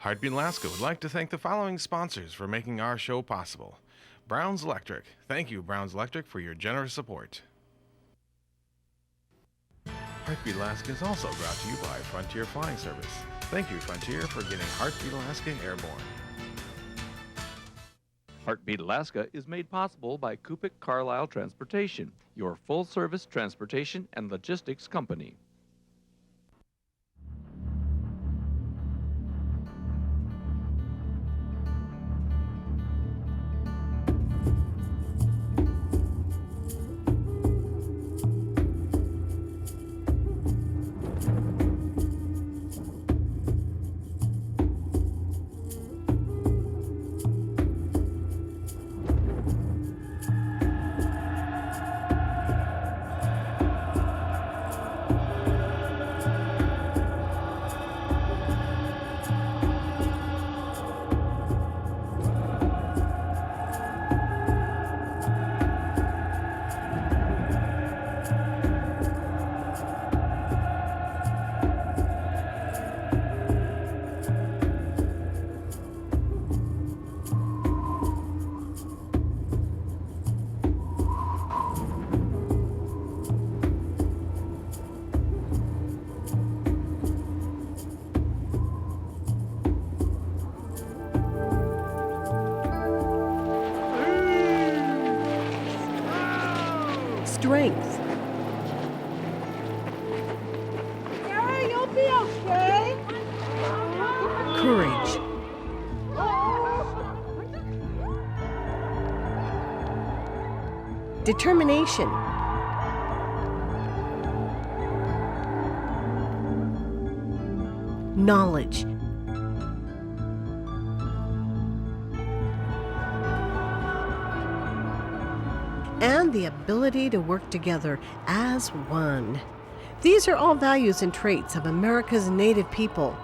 Heartbeat Alaska would like to thank the following sponsors for making our show possible. Brown's Electric. Thank you, Brown's Electric, for your generous support. Heartbeat Alaska is also brought to you by Frontier Flying Service. Thank you, Frontier, for getting Heartbeat Alaska airborne. Heartbeat Alaska is made possible by Kupik Carlisle Transportation, your full-service transportation and logistics company. Strength. Gary, you'll be okay. Courage. Determination. Knowledge. And the ability to work together as one. These are all values and traits of America's native people,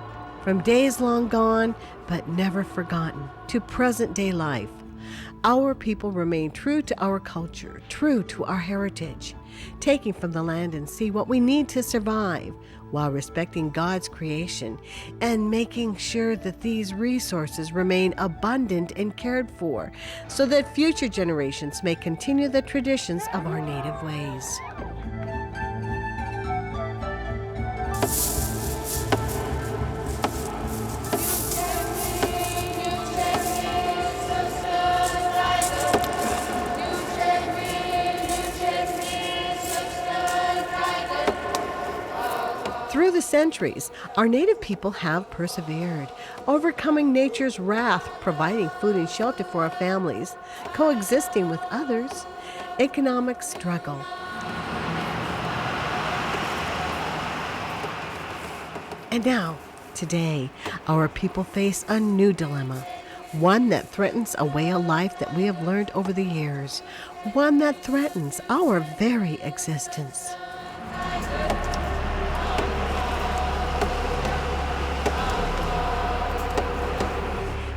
from days long gone but never forgotten to present-day life. Our people remain true to our culture, true to our heritage, taking from the land and sea what we need to survive, while respecting God's creation and making sure that these resources remain abundant and cared for, so that future generations may continue the traditions of our native ways. Through the centuries, our native people have persevered, overcoming nature's wrath, providing food and shelter for our families, coexisting with others, economic struggle. And now, today, our people face a new dilemma, one that threatens a way of life that we have learned over the years, one that threatens our very existence.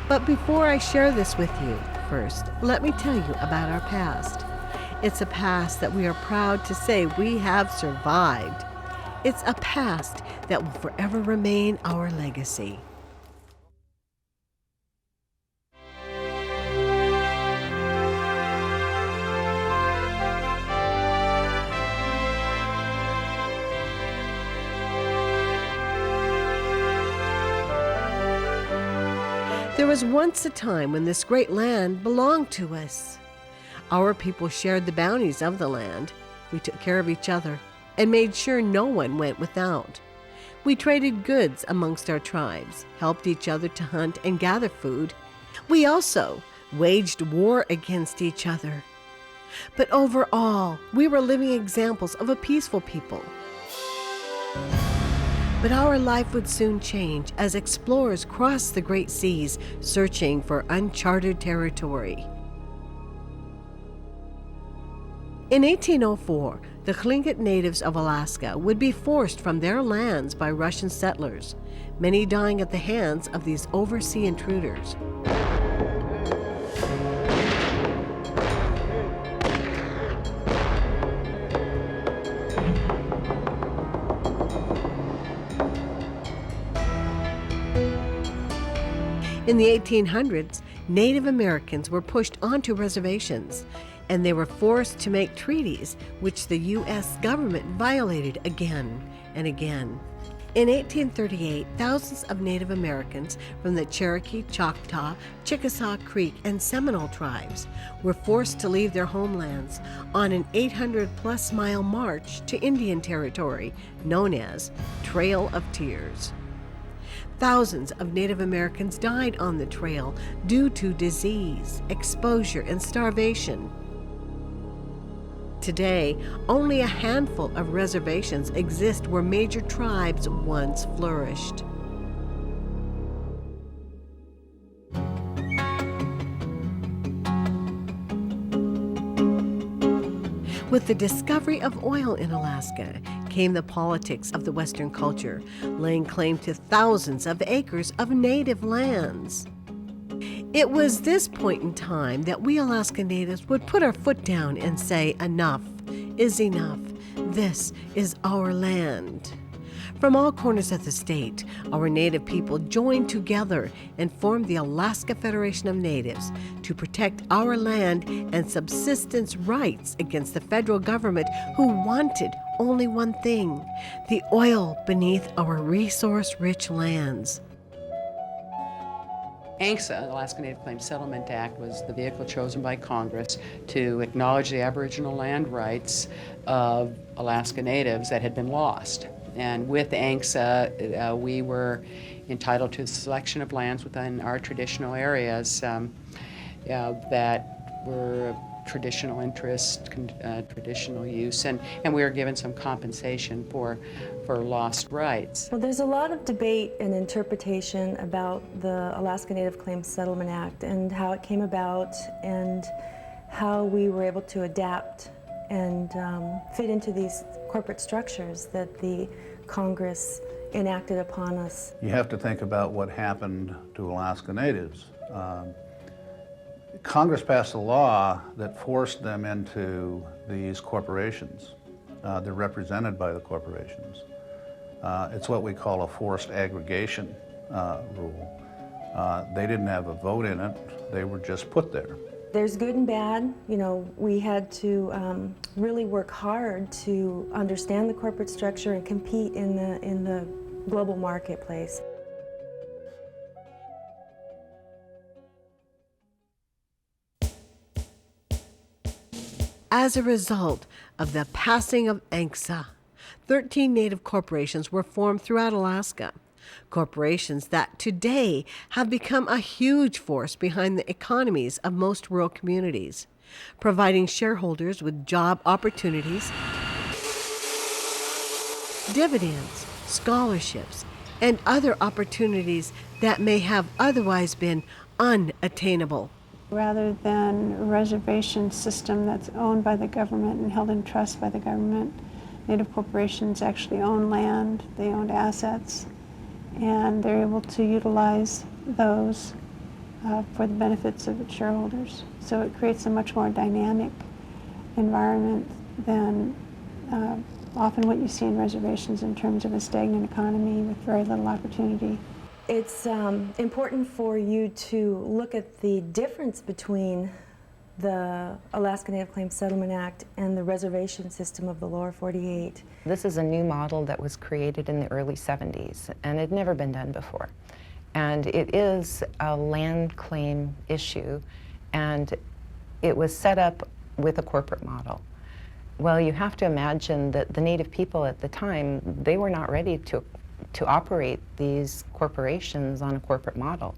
But before I share this with you, first, let me tell you about our past. It's a past that we are proud to say we have survived. It's a past that will forever remain our legacy. There was once a time when this great land belonged to us. Our people shared the bounties of the land. We took care of each other and made sure no one went without. We traded goods amongst our tribes, helped each other to hunt and gather food. We also waged war against each other. But overall, we were living examples of a peaceful people. But our life would soon change as explorers crossed the great seas, searching for uncharted territory. In 1804, the Tlingit natives of Alaska would be forced from their lands by Russian settlers, many dying at the hands of these overseas intruders. In the 1800s, Native Americans were pushed onto reservations, and they were forced to make treaties which the U.S. government violated again and again. In 1838, thousands of Native Americans from the Cherokee, Choctaw, Chickasaw Creek, and Seminole tribes were forced to leave their homelands on an 800-plus mile march to Indian Territory known as Trail of Tears. Thousands of Native Americans died on the trail due to disease, exposure, and starvation. Today, only a handful of reservations exist where major tribes once flourished. With the discovery of oil in Alaska came the politics of the Western culture, laying claim to thousands of acres of native lands. It was this point in time that we Alaska Natives would put our foot down and say, enough is enough. This is our land. From all corners of the state, our Native people joined together and formed the Alaska Federation of Natives to protect our land and subsistence rights against the federal government who wanted only one thing: the oil beneath our resource-rich lands. ANCSA, Alaska Native Claims Settlement Act, was the vehicle chosen by Congress to acknowledge the Aboriginal land rights of Alaska Natives that had been lost. And with ANCSA, we were entitled to the selection of lands within our traditional areas that were of traditional interest, traditional use, and we were given some compensation for lost rights. Well, there's a lot of debate and interpretation about the Alaska Native Claims Settlement Act and how it came about and how we were able to adapt and fit into these corporate structures that the Congress enacted upon us. You have to think about what happened to Alaska Natives. Congress passed a law that forced them into these corporations. They're represented by the corporations. It's what we call a forced aggregation rule. They didn't have a vote in it, they were just put there. There's good and bad. You know, we had to really work hard to understand the corporate structure and compete in the global marketplace. As a result of the passing of ANCSA, 13 Native corporations were formed throughout Alaska. Corporations that today have become a huge force behind the economies of most rural communities, providing shareholders with job opportunities, dividends, scholarships, and other opportunities that may have otherwise been unattainable. Rather than a reservation system that's owned by the government and held in trust by the government, Native corporations actually own land, they own assets, and they're able to utilize those for the benefits of its shareholders. So it creates a much more dynamic environment than often what you see in reservations in terms of a stagnant economy with very little opportunity. It's important for you to look at the difference between the Alaska Native Claims Settlement Act and the reservation system of the Lower 48. This is a new model that was created in the early 70s, and it had never been done before. And it is a land claim issue, and it was set up with a corporate model. Well, you have to imagine that the Native people at the time, they were not ready to operate these corporations on a corporate model.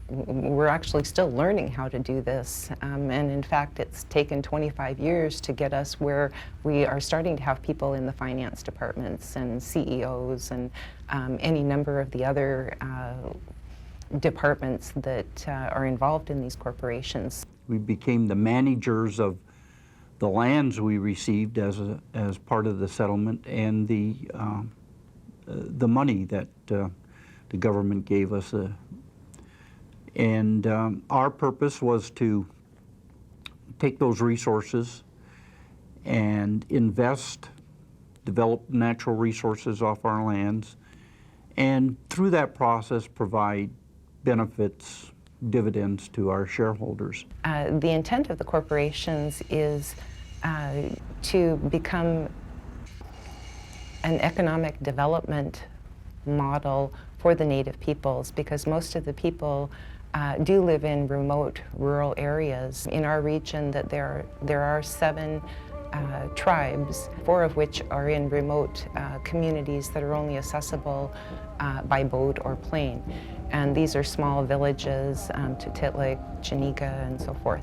We're actually still learning how to do this, and in fact it's taken 25 years to get us where we are starting to have people in the finance departments and CEOs and any number of the other departments that are involved in these corporations. We became the managers of the lands we received as part of the settlement, and the money that the government gave us. Our purpose was to take those resources and invest, develop natural resources off our lands, and through that process provide benefits, dividends to our shareholders. The intent of the corporations is to become an economic development model for the Native peoples, because most of the people do live in remote rural areas. In our region, that there are 7 tribes, 4 of which are in remote communities that are only accessible by boat or plane. And these are small villages, Tutitlik, Chiniga, and so forth.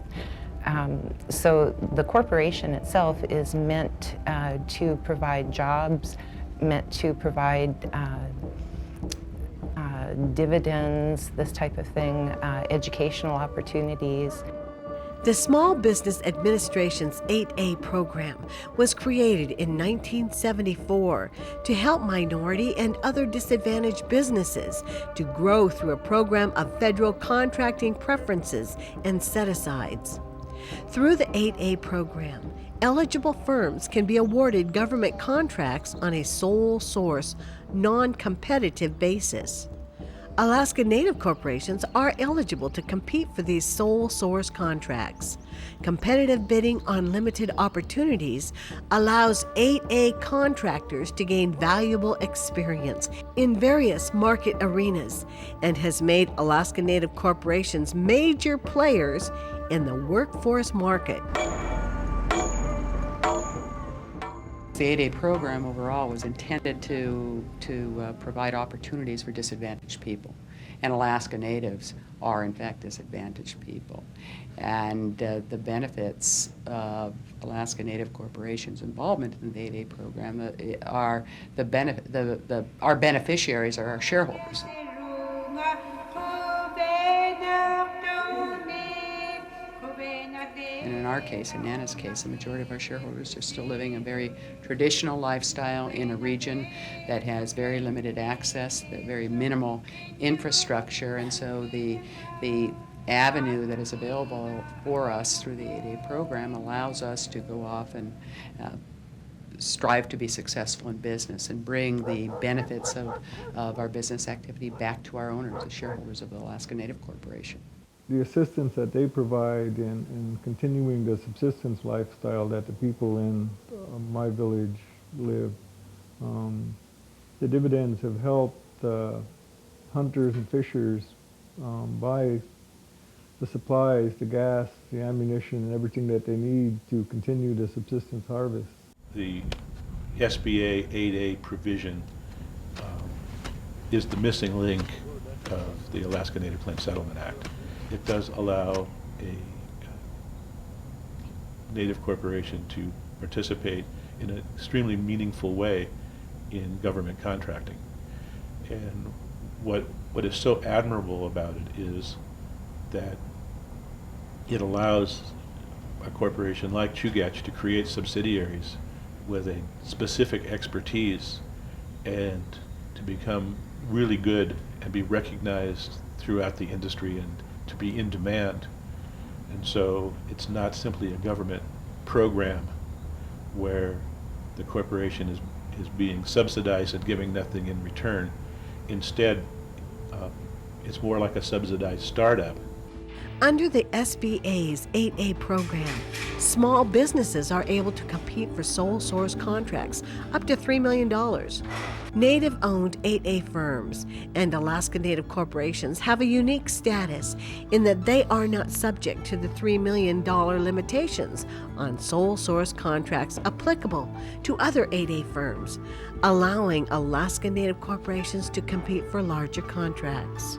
So the corporation itself is meant to provide jobs, meant to provide dividends, this type of thing, educational opportunities. The Small Business Administration's 8A program was created in 1974 to help minority and other disadvantaged businesses to grow through a program of federal contracting preferences and set-asides. Through the 8A program, eligible firms can be awarded government contracts on a sole source, non-competitive basis. Alaska Native corporations are eligible to compete for these sole source contracts. Competitive bidding on limited opportunities allows 8A contractors to gain valuable experience in various market arenas and has made Alaska Native corporations major players in the workforce market. The 8A program overall was intended to provide opportunities for disadvantaged people. And Alaska Natives are, in fact, disadvantaged people. And the benefits of Alaska Native corporations' involvement in the 8A program our beneficiaries are our shareholders. And in our case, in Nana's case, the majority of our shareholders are still living a very traditional lifestyle in a region that has very limited access, very minimal infrastructure, and so the avenue that is available for us through the 8A program allows us to go off and strive to be successful in business and bring the benefits of our business activity back to our owners, the shareholders of the Alaska Native Corporation. The assistance that they provide in continuing the subsistence lifestyle that the people in my village live, the dividends have helped hunters and fishers buy the supplies, the gas, the ammunition, and everything that they need to continue the subsistence harvest. The SBA 8A provision is the missing link of the Alaska Native Claims Settlement Act. It does allow a Native corporation to participate in an extremely meaningful way in government contracting. And what is so admirable about it is that it allows a corporation like Chugach to create subsidiaries with a specific expertise and to become really good and be recognized throughout the industry and to be in demand. And so it's not simply a government program where the corporation is being subsidized and giving nothing in return. Instead, it's more like a subsidized startup. Under the SBA's 8A program, small businesses are able to compete for sole source contracts up to $3 million. Native-owned 8A firms and Alaska Native corporations have a unique status in that they are not subject to the $3 million limitations on sole source contracts applicable to other 8A firms, allowing Alaska Native corporations to compete for larger contracts.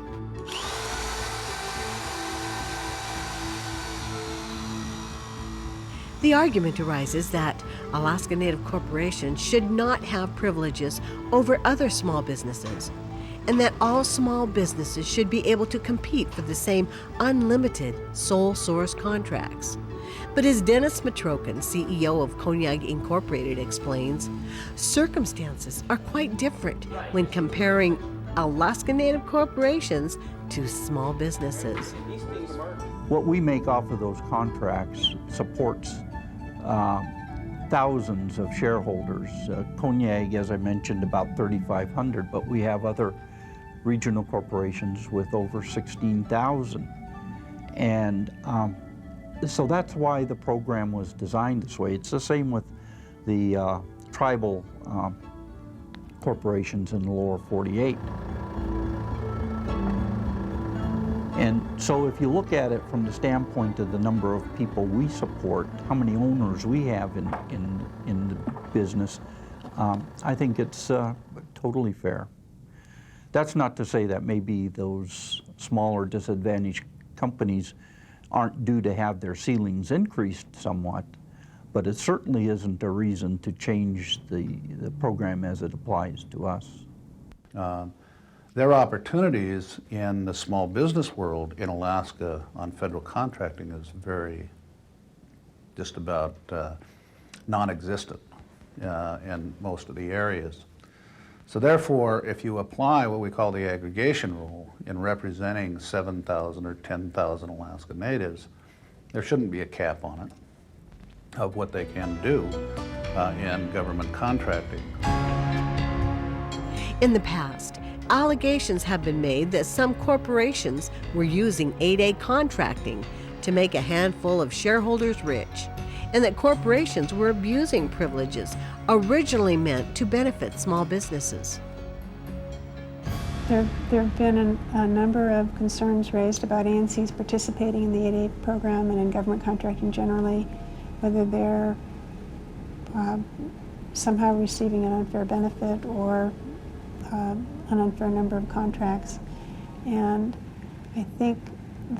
The argument arises that Alaska Native corporations should not have privileges over other small businesses, and that all small businesses should be able to compete for the same unlimited sole source contracts. But as Dennis Matrokin, CEO of Konyag Incorporated, explains, circumstances are quite different when comparing Alaska Native corporations to small businesses. What we make off of those contracts supports thousands of shareholders. Cognac, as I mentioned, about 3,500, but we have other regional corporations with over 16,000. And so that's why the program was designed this way. It's the same with the tribal corporations in the lower 48. And so if you look at it from the standpoint of the number of people we support, how many owners we have in the business, I think it's totally fair. That's not to say that maybe those smaller disadvantaged companies aren't due to have their ceilings increased somewhat, but it certainly isn't a reason to change the program as it applies to us. There are opportunities in the small business world in Alaska on federal contracting is just about non-existent in most of the areas. So therefore, if you apply what we call the aggregation rule in representing 7,000 or 10,000 Alaska Natives, there shouldn't be a cap on it of what they can do in government contracting. In the past, allegations have been made that some corporations were using 8A contracting to make a handful of shareholders rich, and that corporations were abusing privileges originally meant to benefit small businesses. There have been a number of concerns raised about ANCs participating in the 8A program and in government contracting generally, whether they're somehow receiving an unfair benefit or an unfair number of contracts. And I think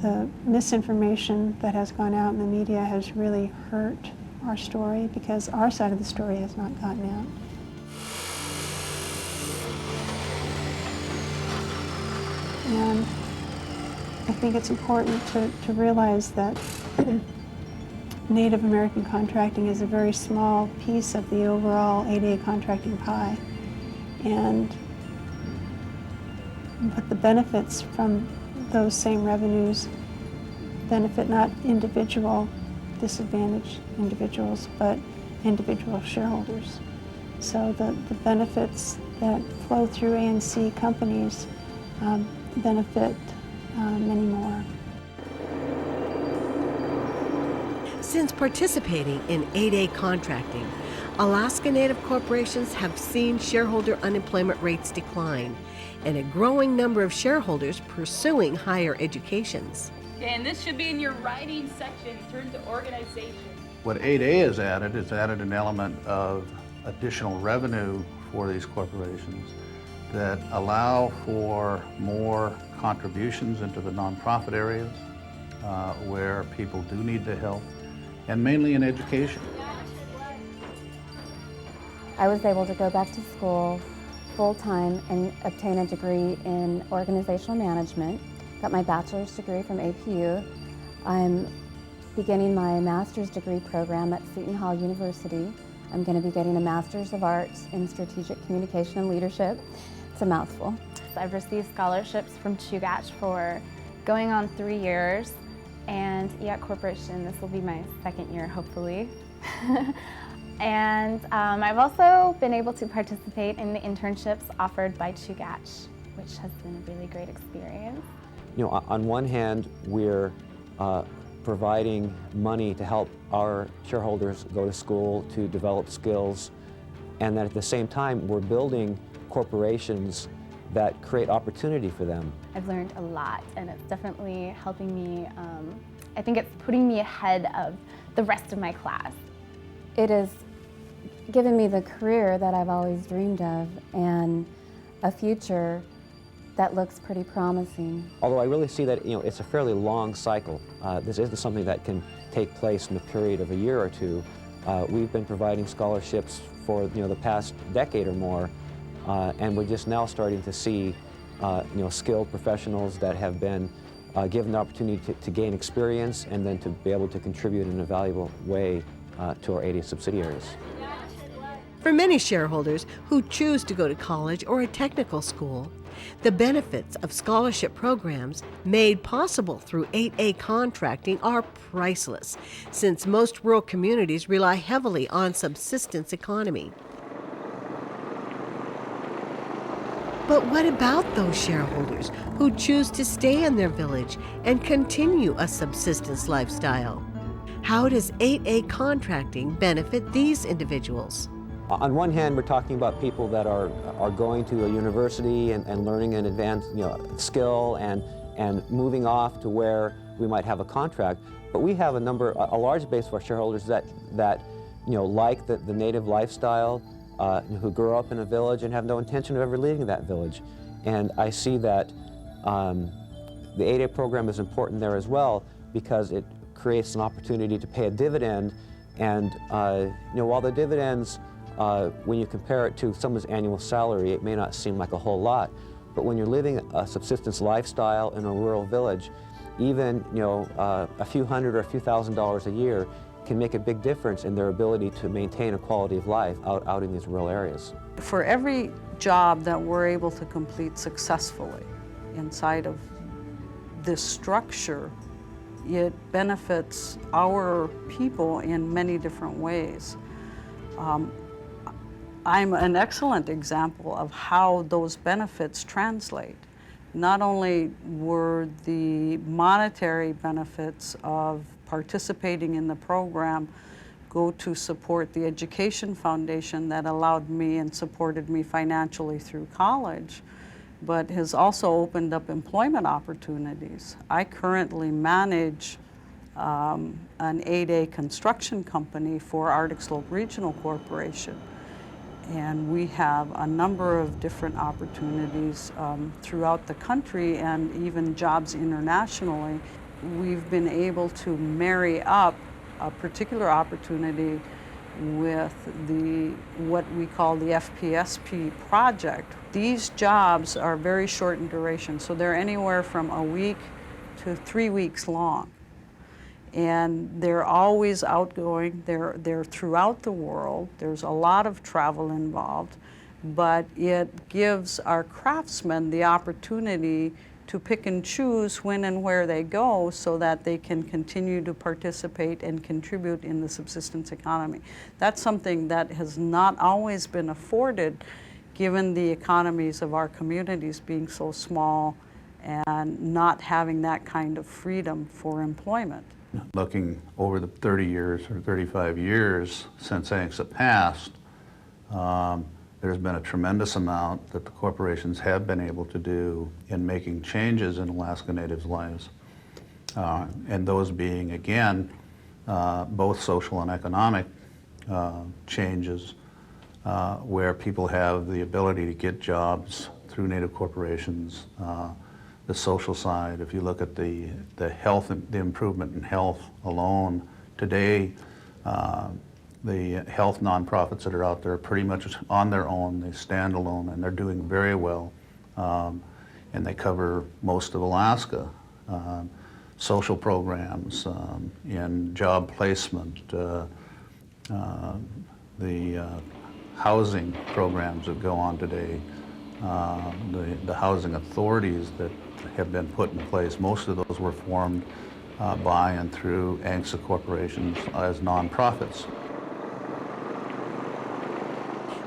the misinformation that has gone out in the media has really hurt our story because our side of the story has not gotten out. And I think it's important to realize that Native American contracting is a very small piece of the overall 8A contracting pie. But the benefits from those same revenues benefit not individual disadvantaged individuals, but individual shareholders. So the benefits that flow through ANC companies benefit many more. Since participating in 8A contracting, Alaska Native corporations have seen shareholder unemployment rates decline and a growing number of shareholders pursuing higher educations. Okay, and this should be in your writing section. Turn to organization. What 8A has added is added an element of additional revenue for these corporations that allow for more contributions into the nonprofit areas where people do need the help, and mainly in education. I was able to go back to school full-time and obtain a degree in organizational management. Got my bachelor's degree from APU. I'm beginning my master's degree program at Seton Hall University. I'm going to be getting a Master's of Arts in Strategic Communication and Leadership. It's a mouthful. I've received scholarships from Chugach for going on 3 years, and EAC Corporation, this will be my second year, hopefully. And I've also been able to participate in the internships offered by Chugach, which has been a really great experience. You know, on one hand, we're providing money to help our shareholders go to school to develop skills, and that at the same time, we're building corporations that create opportunity for them. I've learned a lot, and it's definitely helping me. I think it's putting me ahead of the rest of my class. It has given me the career that I've always dreamed of and a future that looks pretty promising. Although I really see that it's a fairly long cycle. This isn't something that can take place in a period of a year or two. We've been providing scholarships for the past decade or more, and we're just now starting to see skilled professionals that have been given the opportunity to gain experience and then to be able to contribute in a valuable way to our 80 subsidiaries. For many shareholders who choose to go to college or a technical school, The benefits of scholarship programs made possible through 8A contracting are priceless, since most rural communities rely heavily on subsistence economy. But what about those shareholders who choose to stay in their village and continue a subsistence lifestyle? How does 8A contracting benefit these individuals? On one hand, we're talking about people that are going to a university and learning an advanced skill and moving off to where we might have a contract. But we have a large base of our shareholders that like the native lifestyle, who grew up in a village and have no intention of ever leaving that village. And I see that the 8A program is important there as well, because it creates an opportunity to pay a dividend. And while the dividends, when you compare it to someone's annual salary, it may not seem like a whole lot, but when you're living a subsistence lifestyle in a rural village, even a few hundred or a few $1,000s a year can make a big difference in their ability to maintain a quality of life out in these rural areas. For every job that we're able to complete successfully inside of this structure, it benefits our people in many different ways. I'm an excellent example of how those benefits translate. Not only were the monetary benefits of participating in the program go to support the education foundation that allowed me and supported me financially through college, but has also opened up employment opportunities. I currently manage an 8A construction company for Arctic Slope Regional Corporation. And we have a number of different opportunities throughout the country and even jobs internationally. We've been able to marry up a particular opportunity with what we call the FPSP project. These jobs are very short in duration, so they're anywhere from a week to 3 weeks long. And they're always outgoing, they're throughout the world, there's a lot of travel involved, but it gives our craftsmen the opportunity to pick and choose when and where they go so that they can continue to participate and contribute in the subsistence economy. That's something that has not always been afforded given the economies of our communities being so small and not having that kind of freedom for employment. Looking over the 30 years or 35 years since ANCSA passed, there's been a tremendous amount that the corporations have been able to do in making changes in Alaska Natives' lives. And those being, again, both social and economic changes where people have the ability to get jobs through Native corporations. The social side, if you look at the health, the improvement in health alone, today the health nonprofits that are out there are pretty much on their own. They stand alone and they're doing very well, and they cover most of Alaska. Social programs in job placement, the housing programs that go on today, the housing authorities that have been put in place, most of those were formed by and through ANCSA corporations as nonprofits.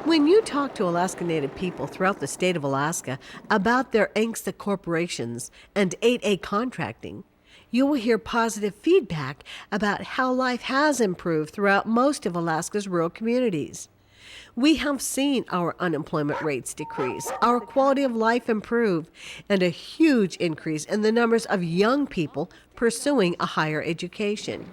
When you talk to Alaska Native people throughout the state of Alaska about their ANCSA corporations and 8A contracting, you will hear positive feedback about how life has improved throughout most of Alaska's rural communities. We have seen our unemployment rates decrease, our quality of life improve, and a huge increase in the numbers of young people pursuing a higher education.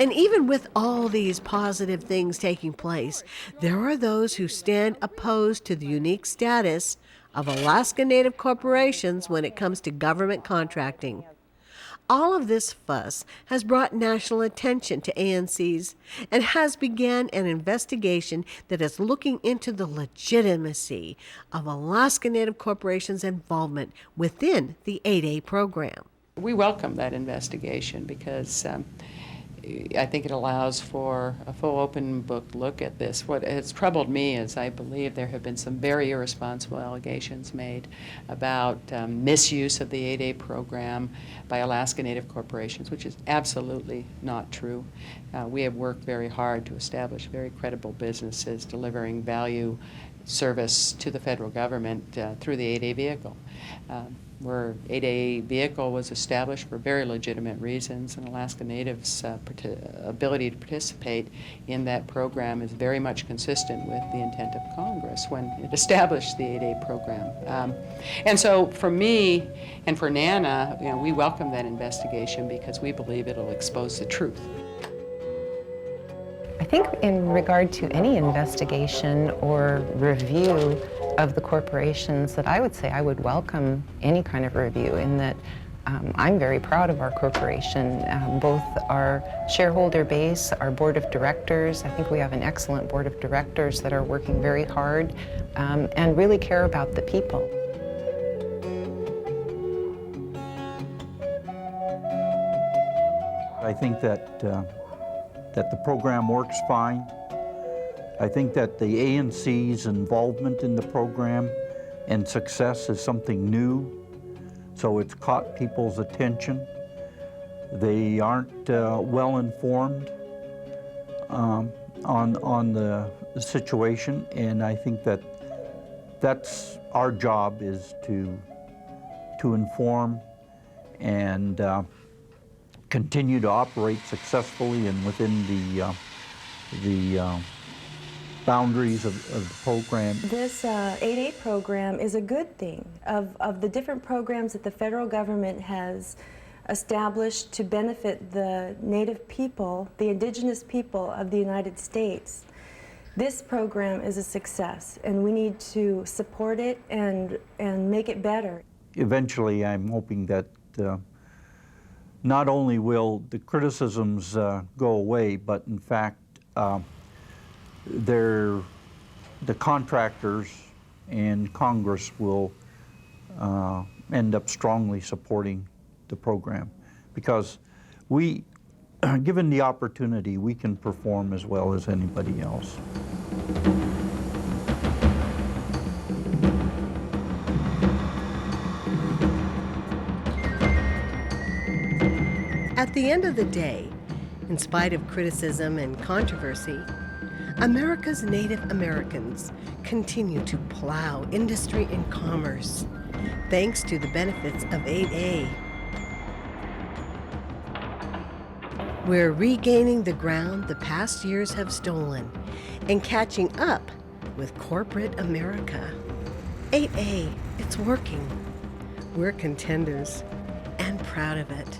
And even with all these positive things taking place, there are those who stand opposed to the unique status of Alaska Native corporations when it comes to government contracting. All of this fuss has brought national attention to ANCs and has began an investigation that is looking into the legitimacy of Alaska Native corporations' involvement within the 8A program. We welcome that investigation because I think it allows for a full open book look at this. What has troubled me is I believe there have been some very irresponsible allegations made about misuse of the 8A program by Alaska Native corporations, which is absolutely not true. We have worked very hard to establish very credible businesses delivering value service to the federal government through the 8A vehicle. Where 8A vehicle was established for very legitimate reasons, and Alaska Natives' ability to participate in that program is very much consistent with the intent of Congress when it established the 8A program. And so for me and for NANA, we welcome that investigation because we believe it'll expose the truth. I think in regard to any investigation or review of the corporations, that I would say I would welcome any kind of review, in that I'm very proud of our corporation, both our shareholder base, our board of directors. I think we have an excellent board of directors that are working very hard and really care about the people. I think that the program works fine. I think that the ANC's involvement in the program and success is something new, so it's caught people's attention. They aren't well informed on the situation, and I think that that's our job, is to inform and continue to operate successfully and within the boundaries of the program. This 8A program is a good thing. Of the different programs that the federal government has established to benefit the Native people, the indigenous people of the United States, this program is a success, and we need to support it and make it better. Eventually, I'm hoping that not only will the criticisms go away, but in fact, the contractors and Congress will end up strongly supporting the program, because we, given the opportunity, we can perform as well as anybody else. At the end of the day, in spite of criticism and controversy, America's Native Americans continue to plow industry and commerce, thanks to the benefits of 8A. We're regaining the ground the past years have stolen and catching up with corporate America. 8A, it's working. We're contenders and proud of it.